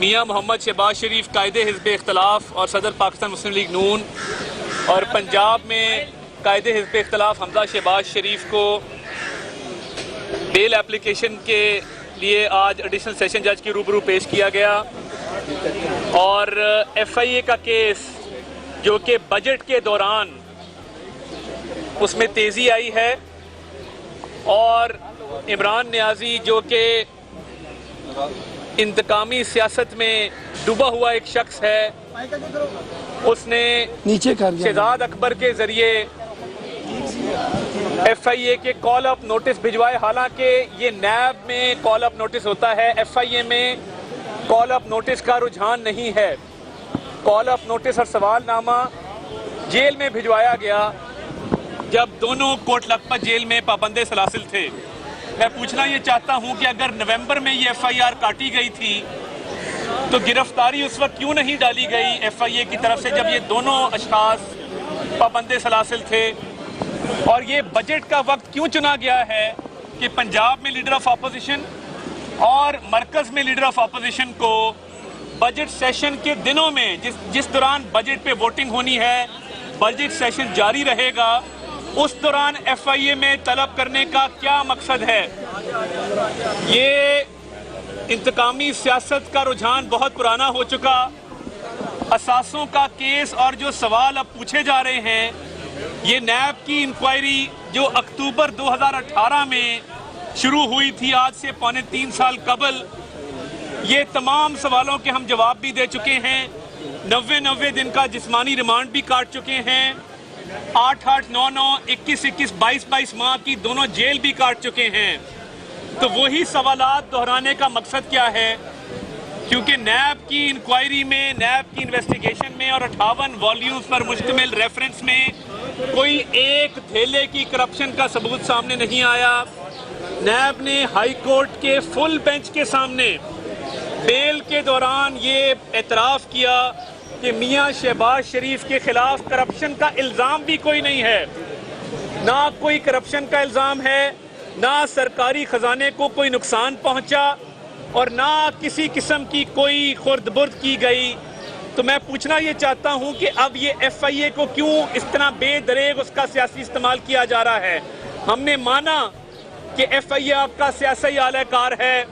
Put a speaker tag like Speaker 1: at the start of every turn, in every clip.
Speaker 1: मियाँ मोहम्मद शहबाज शरीफ कायदे हिज़्ब इख्तलाफ और सदर पाकिस्तान मुस्लिम लीग नून और पंजाब में कायदे हिज़्ब इख्तलाफ हमजा शहबाज शरीफ को बेल एप्लीकेशन के लिए आज एडिशनल सेशन जज के रूबरू पेश किया गया और FIA का केस जो कि बजट के दौरान उसमें तेज़ी आई है और इमरान नियाज़ी जो कि इंतकामी सियासत में डूबा हुआ एक शख्स है, उसने शहजाद अकबर के ज़रिए FIA के कॉल अप नोटिस भिजवाए। हालांकि ये नैब में कॉल अप नोटिस होता है, FIA में कॉल अप नोटिस का रुझान नहीं है। कॉल अप नोटिस और सवालनामा जेल में भिजवाया गया जब दोनों कोट लखपत जेल में पाबंदे सलासिल थे। मैं पूछना ये चाहता हूं कि अगर नवंबर में ये FIR काटी गई थी तो गिरफ्तारी उस वक्त क्यों नहीं डाली गई FIA की तरफ से, जब ये दोनों अशखास पाबंदे सलासिल थे? और ये बजट का वक्त क्यों चुना गया है कि पंजाब में लीडर ऑफ अपोजिशन और मरकज़ में लीडर ऑफ अपोजिशन को बजट सेशन के दिनों में जिस दौरान बजट पे वोटिंग होनी है, बजट सेशन जारी रहेगा, उस दौरान FIA में तलब करने का क्या मकसद है? ये इंतकामी सियासत का रुझान बहुत पुराना हो चुका। असासों का केस और जो सवाल अब पूछे जा रहे हैं, ये नैब की इंक्वायरी जो अक्टूबर 2018 में शुरू हुई थी, आज से पौने 3 साल कबल, ये तमाम सवालों के हम जवाब भी दे चुके हैं। 90 दिन का जिस्मानी रिमांड भी काट चुके हैं। 8-8, 9-9, 21-21, 22-22 माह की दोनों जेल भी काट चुके हैं। तो वही सवालात दोहराने का मकसद क्या है? क्योंकि नैब की इंक्वायरी में, नैब की इन्वेस्टिगेशन में और 58 वॉल्यूम्स पर मुश्तमिल रेफरेंस में कोई एक धेले की करप्शन का सबूत सामने नहीं आया। नैब ने हाई कोर्ट के फुल बेंच के सामने बेल के दौरान ये एतराफ़ किया कि मियाँ शहबाज शरीफ के खिलाफ करप्शन का इल्ज़ाम भी कोई नहीं है। ना कोई करप्शन का इल्ज़ाम है, ना सरकारी खजाने को कोई नुकसान पहुंचा और ना किसी किस्म की कोई खुर्द-बुर्द की गई। तो मैं पूछना ये चाहता हूं कि अब ये FIA को क्यों इस तरह बेदरेग उसका सियासी इस्तेमाल किया जा रहा है? हमने माना कि FIA आपका सियासी आलाकार है।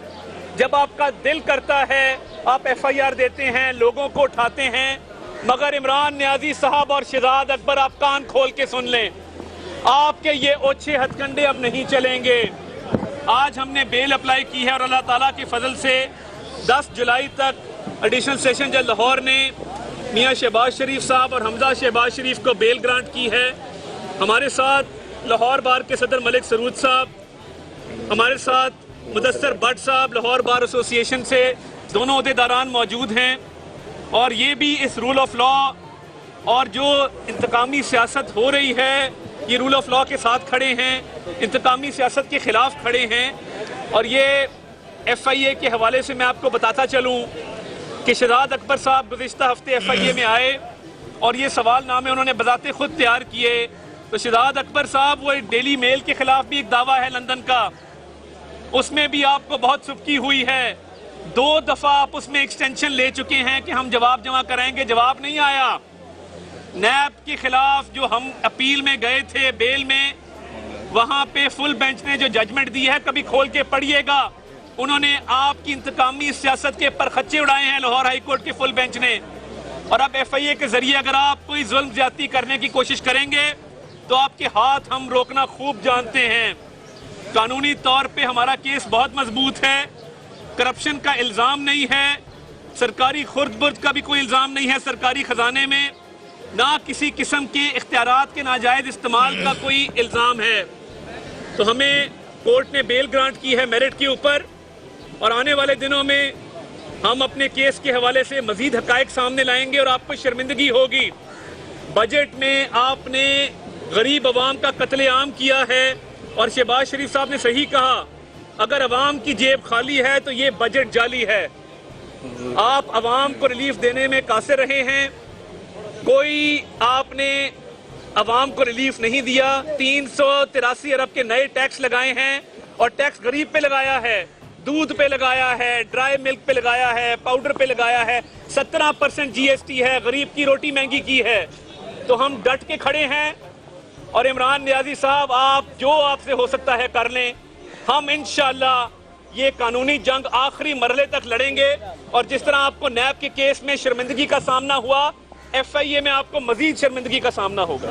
Speaker 1: जब आपका दिल करता है आप FIR देते हैं, लोगों को उठाते हैं, मगर इमरान नियाज़ी साहब और शहजाद अकबर, आप कान खोल के सुन लें, आपके ये ओछे हथकंडे अब नहीं चलेंगे। आज हमने बेल अप्लाई की है और अल्लाह ताला के फजल से 10 जुलाई तक एडिशनल सेशन जज लाहौर ने मियाँ शहबाज शरीफ साहब और हमजा शहबाज शरीफ को बेल ग्रांट की है। हमारे साथ लाहौर बार के सदर मलिक सरूद साहब, हमारे साथ मुदस्सर भट्ट साहब लाहौर बार एसोसिएशन से, दोनों अहदेदारान मौजूद हैं और ये भी इस रूल ऑफ लॉ और जो इंतकामी सियासत हो रही है, ये रूल ऑफ लॉ के साथ खड़े हैं, इंतकामी सियासत के ख़िलाफ़ खड़े हैं। और ये FIA के हवाले से मैं आपको बताता चलूँ कि शहजाद अकबर साहब गुज़िश्ता हफ्ते FIA में आए और ये सवालनामे उन्होंने बज़ाते खुद तैयार किए। तो शहजाद अकबर साहब, वो डेली मेल के ख़िलाफ़ भी एक दावा है लंदन का, उसमें भी आपको बहुत सुबकी हुई है। 2 दफ़ा आप उसमें एक्सटेंशन ले चुके हैं कि हम जवाब जमा कराएंगे, जवाब नहीं आया। नैब के खिलाफ जो हम अपील में गए थे बेल में, वहां पे फुल बेंच ने जो जजमेंट दी है, कभी खोल के पढ़िएगा। उन्होंने आपकी इंतकामी सियासत के परखच्चे उड़ाए हैं लाहौर हाई कोर्ट के फुल बेंच ने। और अब FIA के जरिए अगर आप कोई जुल्म ज्यादती करने की कोशिश करेंगे तो आपके हाथ हम रोकना खूब जानते हैं। कानूनी तौर पे हमारा केस बहुत मजबूत है, करप्शन का इल्ज़ाम नहीं है, सरकारी खुर्द-बुर्द का भी कोई इल्ज़ाम नहीं है सरकारी खजाने में, ना किसी किस्म के इख्तियारात के नाजायज़ इस्तेमाल का कोई इल्ज़ाम है। तो हमें कोर्ट ने बेल ग्रांट की है मेरिट के ऊपर और आने वाले दिनों में हम अपने केस के हवाले से मज़ीद हक़ाइक़ सामने लाएंगे और आपको शर्मिंदगी होगी। बजट में आपने गरीब अवाम का कत्लेआम किया है और शहबाज शरीफ साहब ने सही कहा, अगर अवाम की जेब खाली है तो ये बजट जाली है। आप अवाम को रिलीफ देने में कासिर रहे हैं, कोई आपने अवाम को रिलीफ नहीं दिया। 383 अरब के नए टैक्स लगाए हैं और टैक्स गरीब पे लगाया है। दूध पे लगाया है, ड्राई मिल्क पे लगाया है, पाउडर पे लगाया है, 17% GST है, गरीब की रोटी महंगी की है। तो हम डट के खड़े हैं और इमरान नियाजी साहब, आप जो आपसे हो सकता है कर लें। हम इंशाअल्लाह ये कानूनी जंग आखिरी मरहले तक लड़ेंगे और जिस तरह आपको नैब के केस में शर्मिंदगी का सामना हुआ, FIA में आपको मजीद शर्मिंदगी का सामना होगा।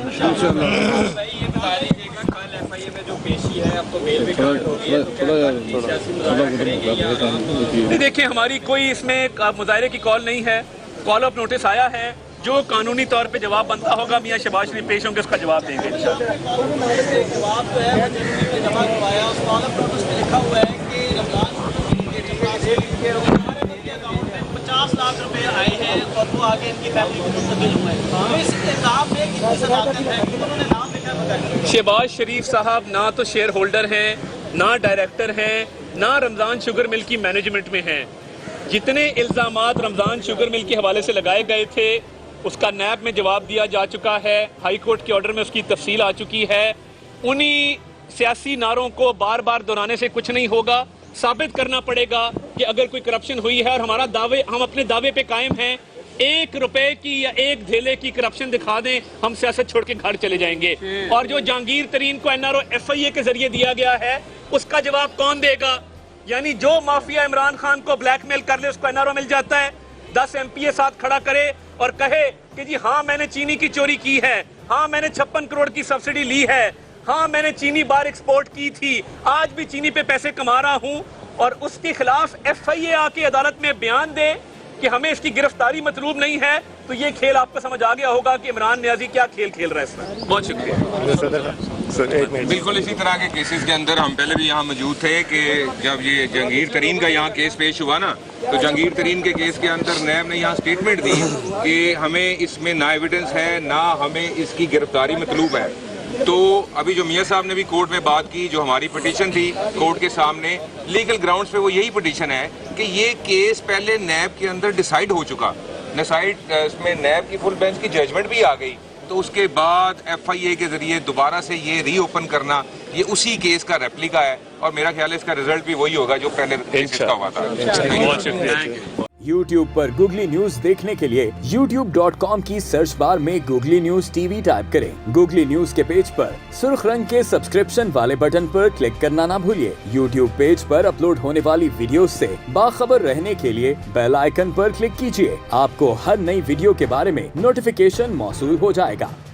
Speaker 1: देखिए, हमारी कोई इसमें मुजाहरे की कॉल नहीं है। कॉल ऑफ नोटिस आया है, जो कानूनी तौर पे जवाब बनता होगा मियां शहबाज शरीफ पेश होंगे, उसका जवाब देंगे। शहबाज शरीफ साहब ना तो शेयर होल्डर हैं, ना डायरेक्टर हैं, ना रमज़ान शुगर मिल की मैनेजमेंट में हैं। जितने इल्ज़ामात रमज़ान शुगर मिल के हवाले से लगाए गए थे उसका नैब में जवाब दिया जा चुका है, हाई कोर्ट के ऑर्डर में उसकी तफसील आ चुकी है। उन्हीं सियासी नारों को बार बार दोहराने से कुछ नहीं होगा। साबित करना पड़ेगा कि अगर कोई करप्शन हुई है, और हम अपने दावे पे कायम हैं। 1 रुपए की या 1 धेले की करप्शन दिखा दें, हम सियासत छोड़ के घर चले जाएंगे। और जो जहांगीर तरीन को NRO FIA के जरिए दिया गया है, उसका जवाब कौन देगा? यानी जो माफिया इमरान खान को ब्लैकमेल कर ले उसको NRO मिल जाता है। 10 MPA साथ खड़ा करे और कहे कि जी हाँ मैंने चीनी की चोरी की है, हाँ मैंने 56 करोड़ की सब्सिडी ली है, हाँ मैंने चीनी बार एक्सपोर्ट की थी, आज भी चीनी पे पैसे कमा रहा हूँ, और उसके खिलाफ FIA आके अदालत में बयान दे कि हमें इसकी गिरफ्तारी मतलूब नहीं है, तो ये खेल आपको समझ आ गया होगा कि इमरान नियाजी क्या खेल खेल रहा है इसमें। बहुत शुक्रिया।
Speaker 2: बिल्कुल इसी तरह के केसेस के अंदर हम पहले भी यहाँ मौजूद थे कि जब ये जहांगीर तरीन का यहाँ केस पेश हुआ ना, तो जहांगीर तरीन के केस के अंदर नैब ने यहाँ स्टेटमेंट दी कि हमें इसमें ना एविडेंस है, ना हमें इसकी गिरफ्तारी मतलूब है। तो अभी जो मियाँ साहब ने भी कोर्ट में बात की, जो हमारी पिटीशन थी कोर्ट के सामने लीगल ग्राउंड्स पे, वो यही पिटीशन है कि ये केस पहले नैब के अंदर डिसाइड हो चुका, इसमें नैब की फुल बेंच की जजमेंट भी आ गई, तो उसके बाद FIA के जरिए दोबारा से ये रीओपन करना, ये उसी केस का रेप्लिका है और मेरा ख्याल है इसका रिजल्ट भी वही होगा जो पहले केस का हुआ था।
Speaker 3: YouTube पर गूगली न्यूज देखने के लिए youtube.com की सर्च बार में गूगली न्यूज TV टाइप करें। गूगली न्यूज के पेज पर सुर्ख रंग के सब्सक्रिप्शन वाले बटन पर क्लिक करना ना भूलिए। YouTube पेज पर अपलोड होने वाली वीडियोस से बाखबर रहने के लिए बेल आइकन पर क्लिक कीजिए। आपको हर नई वीडियो के बारे में नोटिफिकेशन मौसूल हो जाएगा।